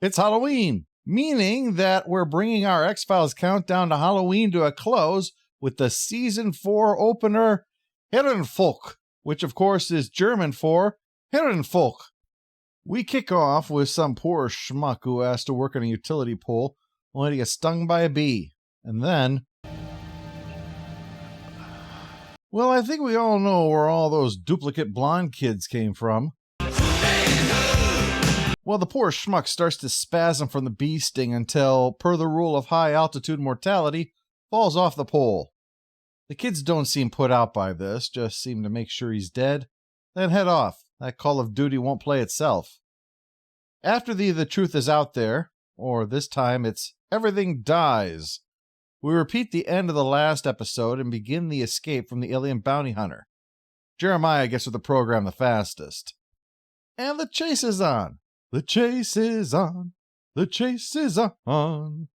It's Halloween, meaning that we're bringing our X-Files countdown to Halloween to a close with the Season 4 opener, Herrenvolk, which of course is German for Herrenvolk. We kick off with some poor schmuck who has to work on a utility pole only to get stung by a bee. And then... well, I think we all know where all those duplicate blonde kids came from. Well, the poor schmuck starts to spasm from the bee sting until, per the rule of high-altitude mortality, falls off the pole. The kids don't seem put out by this, just seem to make sure he's dead, then head off. That Call of Duty won't play itself. After the truth is out there, or this time it's everything dies, we repeat the end of the last episode and begin the escape from the alien bounty hunter. Jeremiah gets with the program the fastest. And the chase is on. The chase is on. The chase is on.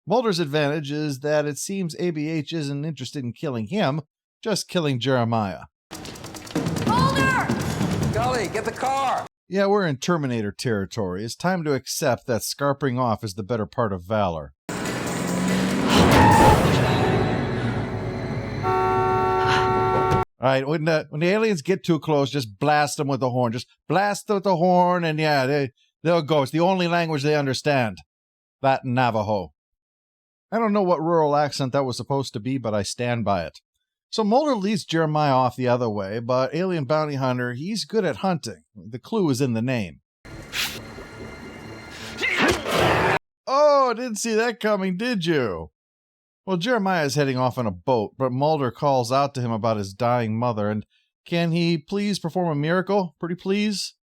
Mulder's advantage is that it seems ABH isn't interested in killing him, just killing Jeremiah. Mulder! Scully, get the car! Yeah, we're in Terminator territory. It's time to accept that scarping off is the better part of valor. All right, when the aliens get too close, just blast them with the horn. Just blast them with the horn, and yeah, they'll go. It's the only language they understand. That and Navajo. I don't know what rural accent that was supposed to be, but I stand by it. So Mulder leads Jeremiah off the other way, but Alien Bounty Hunter, he's good at hunting. The clue is in the name. Oh, didn't see that coming, did you? Well, Jeremiah is heading off on a boat, but Mulder calls out to him about his dying mother, and can he please perform a miracle? Pretty please?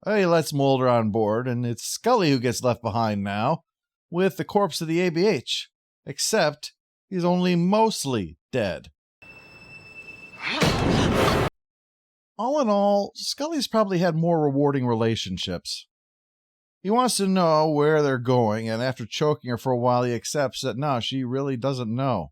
He lets Mulder on board, and it's Scully who gets left behind now, with the corpse of the ABH. Except, he's only mostly dead. All in all, Scully's probably had more rewarding relationships. He wants to know where they're going, and after choking her for a while, he accepts that no, she really doesn't know.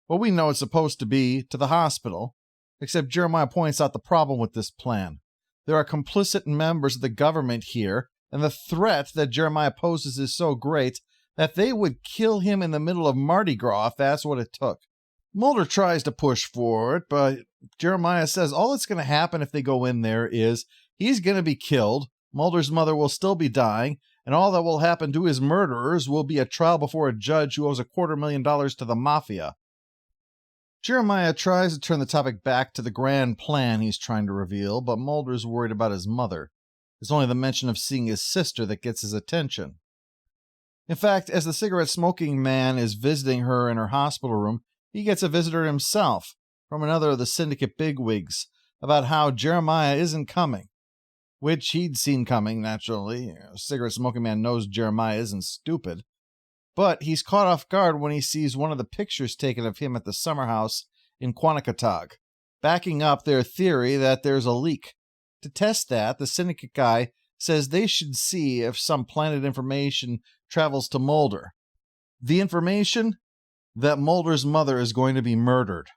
Well, we know it's supposed to be to the hospital, except Jeremiah points out the problem with this plan. There are complicit members of the government here, and the threat that Jeremiah poses is so great that they would kill him in the middle of Mardi Gras if that's what it took. Mulder tries to push for it, but Jeremiah says all that's going to happen if they go in there is he's going to be killed, Mulder's mother will still be dying, and all that will happen to his murderers will be a trial before a judge who owes $250,000 to the mafia. Jeremiah tries to turn the topic back to the grand plan he's trying to reveal, but Mulder's worried about his mother. It's only the mention of seeing his sister that gets his attention. In fact, as the cigarette-smoking man is visiting her in her hospital room, he gets a visitor himself from another of the Syndicate bigwigs about how Jeremiah isn't coming. Which he'd seen coming, naturally. A cigarette-smoking man knows Jeremiah isn't stupid. But he's caught off guard when he sees one of the pictures taken of him at the summer house in Quanakatog, backing up their theory that there's a leak. To test that, the Syndicate guy says they should see if some planted information travels to Mulder. The information? That Mulder's mother is going to be murdered.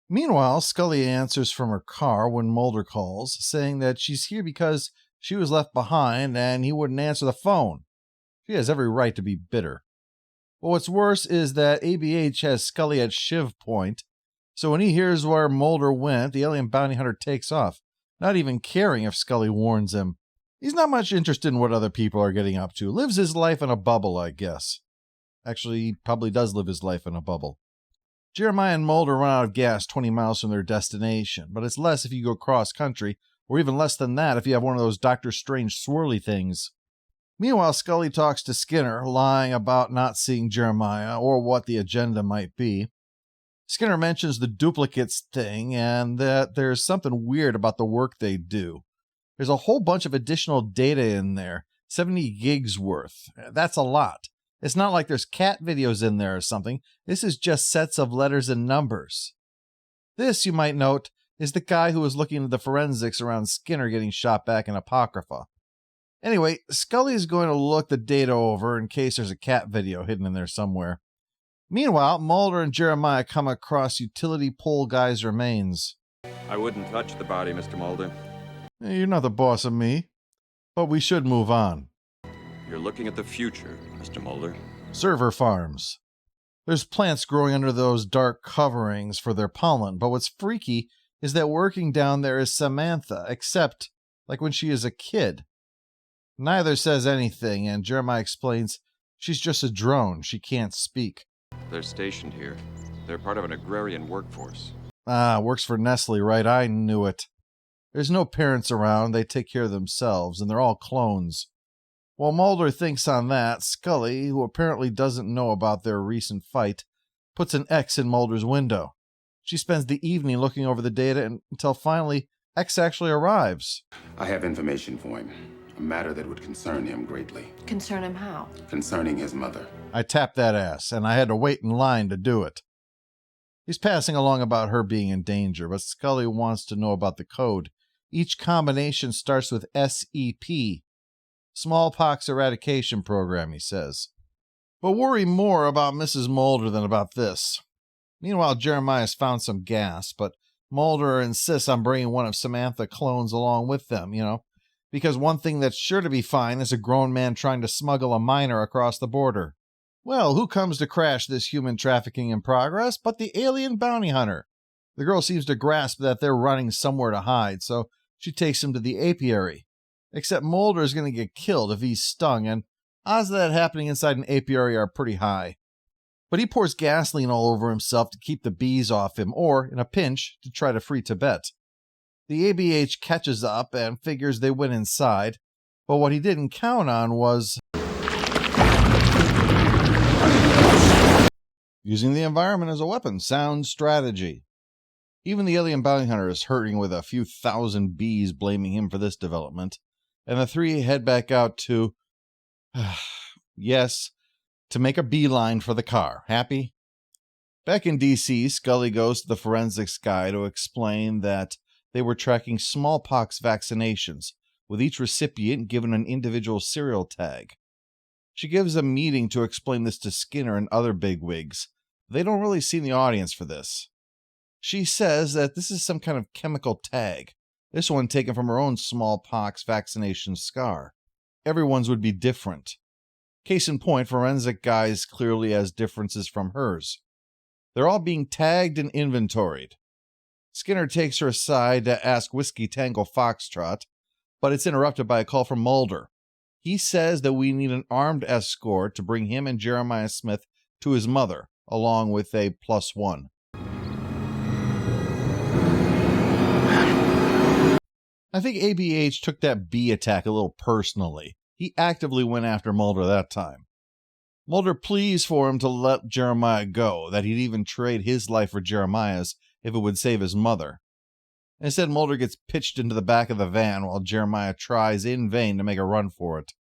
Meanwhile, Scully answers from her car when Mulder calls, saying that she's here because she was left behind and he wouldn't answer the phone. She has every right to be bitter. But what's worse is that ABH has Scully at shiv point, so when he hears where Mulder went, the alien bounty hunter takes off, not even caring if Scully warns him. He's not much interested in what other people are getting up to. Lives his life in a bubble, I guess. Actually, he probably does live his life in a bubble. Jeremiah and Mulder run out of gas 20 miles from their destination, but it's less if you go cross-country, or even less than that if you have one of those Doctor Strange swirly things. Meanwhile, Scully talks to Skinner, lying about not seeing Jeremiah, or what the agenda might be. Skinner mentions the duplicates thing, and that there's something weird about the work they do. There's a whole bunch of additional data in there, 70 gigs worth. That's a lot. It's not like there's cat videos in there or something. This is just sets of letters and numbers. This, you might note, is the guy who was looking at the forensics around Skinner getting shot back in Apocrypha. Anyway, Scully is going to look the data over in case there's a cat video hidden in there somewhere. Meanwhile, Mulder and Jeremiah come across utility pole guy's remains. I wouldn't touch the body, Mr. Mulder. You're not the boss of me, but we should move on. You're looking at the future, Mr. Mulder. Server farms. There's plants growing under those dark coverings for their pollen, but what's freaky is that working down there is Samantha, except like when she is a kid. Neither says anything, and Jeremiah explains she's just a drone. She can't speak. They're stationed here. They're part of an agrarian workforce. Works for Nestle, right? I knew it. There's no parents around. They take care of themselves, and they're all clones. While Mulder thinks on that, Scully, who apparently doesn't know about their recent fight, puts an X in Mulder's window. She spends the evening looking over the data until finally X actually arrives. I have information for him. A matter that would concern him greatly. Concern him how? Concerning his mother. I tapped that ass, and I had to wait in line to do it. He's passing along about her being in danger, but Scully wants to know about the code. Each combination starts with SEP. Smallpox Eradication Program, he says. But worry more about Mrs. Mulder than about this. Meanwhile, Jeremiah's found some gas, but Mulder insists on bringing one of Samantha clones along with them, because one thing that's sure to be fine is a grown man trying to smuggle a minor across the border. Well, who comes to crash this human trafficking in progress but the alien bounty hunter? The girl seems to grasp that they're running somewhere to hide, so she takes him to the apiary. Except Mulder is going to get killed if he's stung, and odds of that happening inside an apiary are pretty high. But he pours gasoline all over himself to keep the bees off him, or, in a pinch, to try to free Tibet. The ABH catches up and figures they went inside, but what he didn't count on was using the environment as a weapon. Sound strategy. Even the alien bounty hunter is hurting with a few thousand bees blaming him for this development, and the three head back out to, yes, to make a beeline for the car. Happy? Back in D.C., Scully goes to the forensics guy to explain that they were tracking smallpox vaccinations, with each recipient given an individual serial tag. She gives a meeting to explain this to Skinner and other bigwigs. They don't really see the audience for this. She says that this is some kind of chemical tag, this one taken from her own smallpox vaccination scar. Everyone's would be different. Case in point, forensic guys clearly has differences from hers. They're all being tagged and inventoried. Skinner takes her aside to ask Whiskey Tango Foxtrot, but it's interrupted by a call from Mulder. He says that we need an armed escort to bring him and Jeremiah Smith to his mother, along with a +1. I think ABH took that bee attack a little personally. He actively went after Mulder that time. Mulder pleads for him to let Jeremiah go, that he'd even trade his life for Jeremiah's if it would save his mother. Instead, Mulder gets pitched into the back of the van while Jeremiah tries in vain to make a run for it.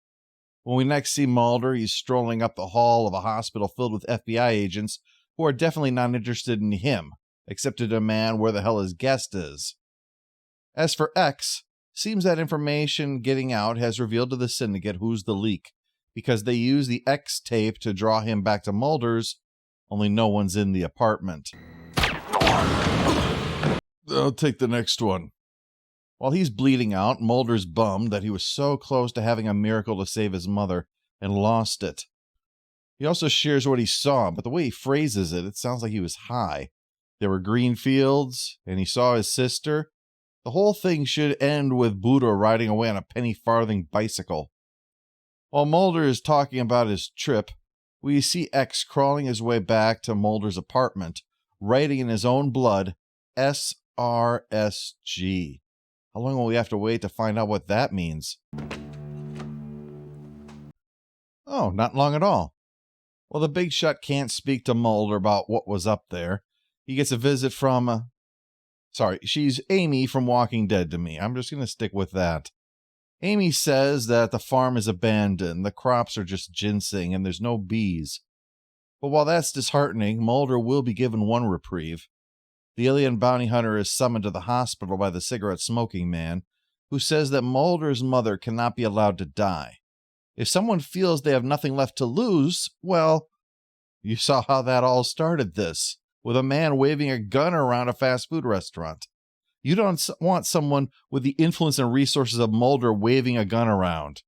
When we next see Mulder, he's strolling up the hall of a hospital filled with FBI agents who are definitely not interested in him, except to demand where the hell his guest is. As for X, seems that information getting out has revealed to the Syndicate who's the leak, because they use the X tape to draw him back to Mulder's, only no one's in the apartment. I'll take the next one. While he's bleeding out, Mulder's bummed that he was so close to having a miracle to save his mother and lost it. He also shares what he saw, but the way he phrases it, it sounds like he was high. There were green fields, and he saw his sister. The whole thing should end with Buddha riding away on a penny farthing bicycle. While Mulder is talking about his trip, we see X crawling his way back to Mulder's apartment, writing in his own blood, SRSG. How long will we have to wait to find out what that means? Oh, not long at all. Well, the big shot can't speak to Mulder about what was up there. He gets a visit from... she's Amy from Walking Dead to me. I'm just going to stick with that. Amy says that the farm is abandoned, the crops are just ginseng, and there's no bees. But while that's disheartening, Mulder will be given one reprieve. The alien bounty hunter is summoned to the hospital by the cigarette-smoking man, who says that Mulder's mother cannot be allowed to die. If someone feels they have nothing left to lose, well, you saw how that all started this, with a man waving a gun around a fast food restaurant. You don't want someone with the influence and resources of Mulder waving a gun around.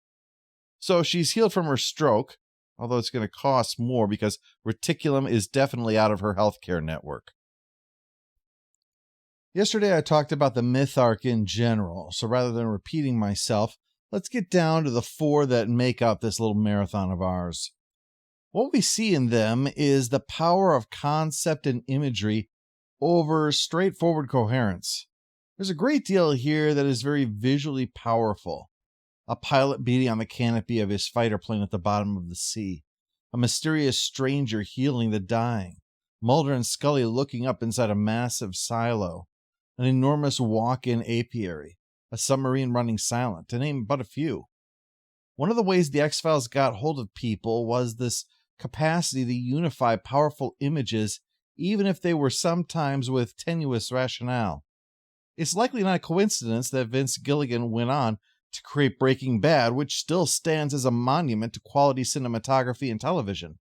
So she's healed from her stroke, although it's going to cost more because reticulum is definitely out of her healthcare network. Yesterday I talked about the myth arc in general, so rather than repeating myself, let's get down to the 4 that make up this little marathon of ours. What we see in them is the power of concept and imagery over straightforward coherence. There's a great deal here that is very visually powerful. A pilot beating on the canopy of his fighter plane at the bottom of the sea. A mysterious stranger healing the dying. Mulder and Scully looking up inside a massive silo. An enormous walk-in apiary. A submarine running silent, to name but a few. One of the ways the X-Files got hold of people was this capacity to unify powerful images, even if they were sometimes with tenuous rationale. It's likely not a coincidence that Vince Gilligan went on to create Breaking Bad, which still stands as a monument to quality cinematography and television.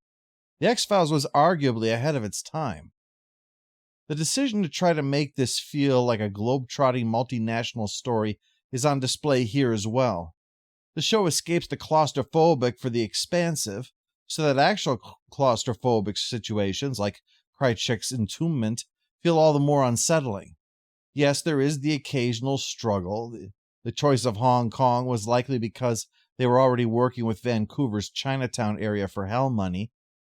The X-Files was arguably ahead of its time. The decision to try to make this feel like a globe-trotting multinational story is on display here as well. The show escapes the claustrophobic for the expansive, so that actual claustrophobic situations, like Krychek's entombment, feel all the more unsettling. Yes, there is the occasional struggle. The choice of Hong Kong was likely because they were already working with Vancouver's Chinatown area for hell money,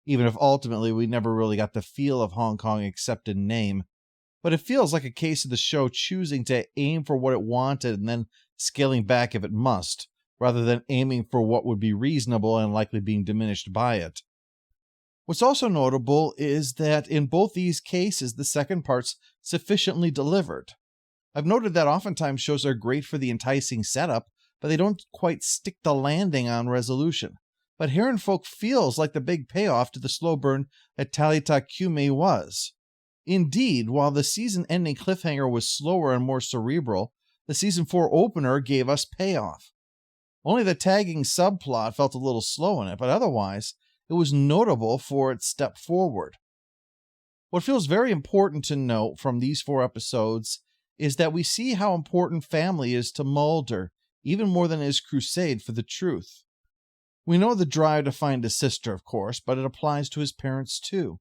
even if ultimately we never really got the feel of Hong Kong except in name. But it feels like a case of the show choosing to aim for what it wanted and then scaling back if it must, rather than aiming for what would be reasonable and likely being diminished by it. What's also notable is that in both these cases, the second part's sufficiently delivered. I've noted that oftentimes shows are great for the enticing setup, but they don't quite stick the landing on resolution. But Herrenvolk feels like the big payoff to the slow burn that Talita Kume was. Indeed, while the season-ending cliffhanger was slower and more cerebral, the season 4 opener gave us payoff. Only the tagging subplot felt a little slow in it, but otherwise, it was notable for its step forward. What feels very important to note from these 4 episodes is that we see how important family is to Mulder, even more than his crusade for the truth. We know the drive to find his sister, of course, but it applies to his parents too.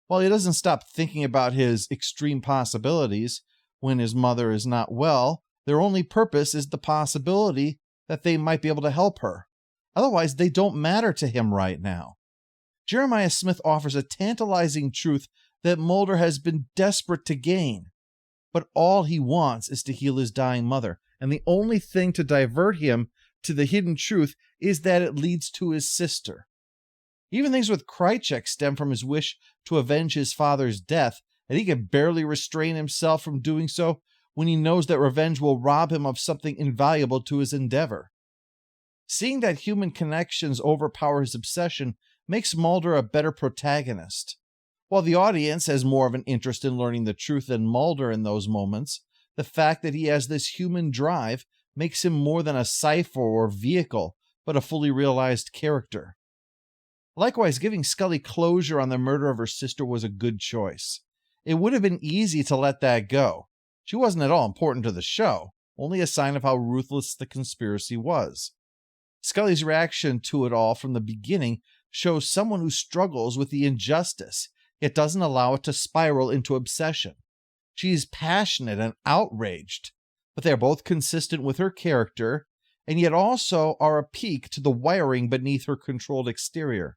While he doesn't stop thinking about his extreme possibilities when his mother is not well, their only purpose is the possibility that they might be able to help her. Otherwise, they don't matter to him right now. Jeremiah Smith offers a tantalizing truth that Mulder has been desperate to gain. But all he wants is to heal his dying mother, and the only thing to divert him to the hidden truth is that it leads to his sister. Even things with Krychek stem from his wish to avenge his father's death, and he can barely restrain himself from doing so when he knows that revenge will rob him of something invaluable to his endeavor. Seeing that human connections overpower his obsession makes Mulder a better protagonist. While the audience has more of an interest in learning the truth than Mulder in those moments, the fact that he has this human drive makes him more than a cipher or vehicle, but a fully realized character. Likewise, giving Scully closure on the murder of her sister was a good choice. It would have been easy to let that go. She wasn't at all important to the show, only a sign of how ruthless the conspiracy was. Scully's reaction to it all from the beginning shows someone who struggles with the injustice, yet doesn't allow it to spiral into obsession. She is passionate and outraged, but they are both consistent with her character, and yet also are a peek to the wiring beneath her controlled exterior.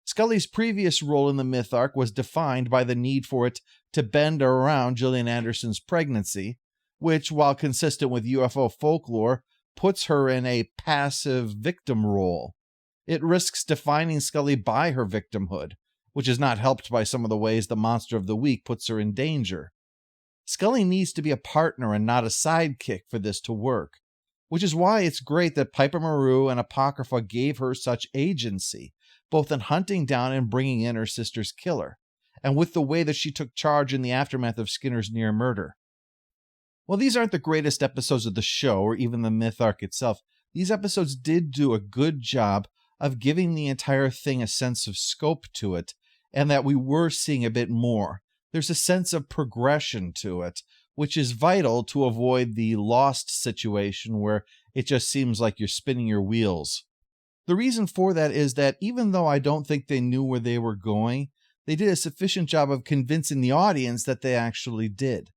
Scully's previous role in the myth arc was defined by the need for it to bend around Gillian Anderson's pregnancy, which, while consistent with UFO folklore, puts her in a passive victim role. It risks defining Scully by her victimhood, which is not helped by some of the ways the Monster of the Week puts her in danger. Scully needs to be a partner and not a sidekick for this to work, which is why it's great that Piper Maru and Apocrypha gave her such agency, both in hunting down and bringing in her sister's killer, and with the way that she took charge in the aftermath of Skinner's near murder. While these aren't the greatest episodes of the show, or even the myth arc itself, these episodes did do a good job of giving the entire thing a sense of scope to it, and that we were seeing a bit more. There's a sense of progression to it, which is vital to avoid the Lost situation where it just seems like you're spinning your wheels. The reason for that is that even though I don't think they knew where they were going, they did a sufficient job of convincing the audience that they actually did.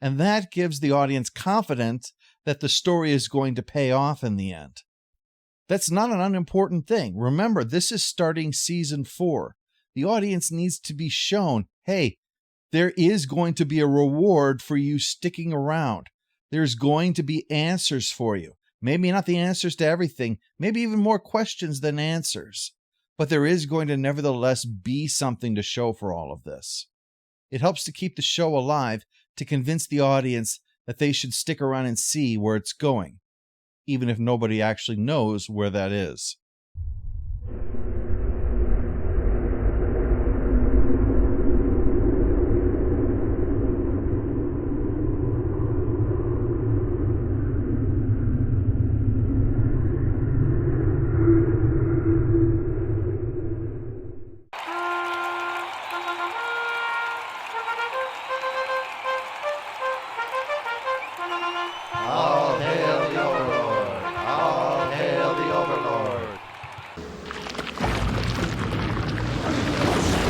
And that gives the audience confidence that the story is going to pay off in the end. That's not an unimportant thing. Remember, this is starting season 4. The audience needs to be shown, hey, there is going to be a reward for you sticking around. There's going to be answers for you. Maybe not the answers to everything, maybe even more questions than answers. But there is going to nevertheless be something to show for all of this. It helps to keep the show alive, to convince the audience that they should stick around and see where it's going, even if nobody actually knows where that is. All hail the Overlord! All hail the Overlord!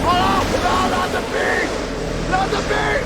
Oh, no, not the beast! Not the beast!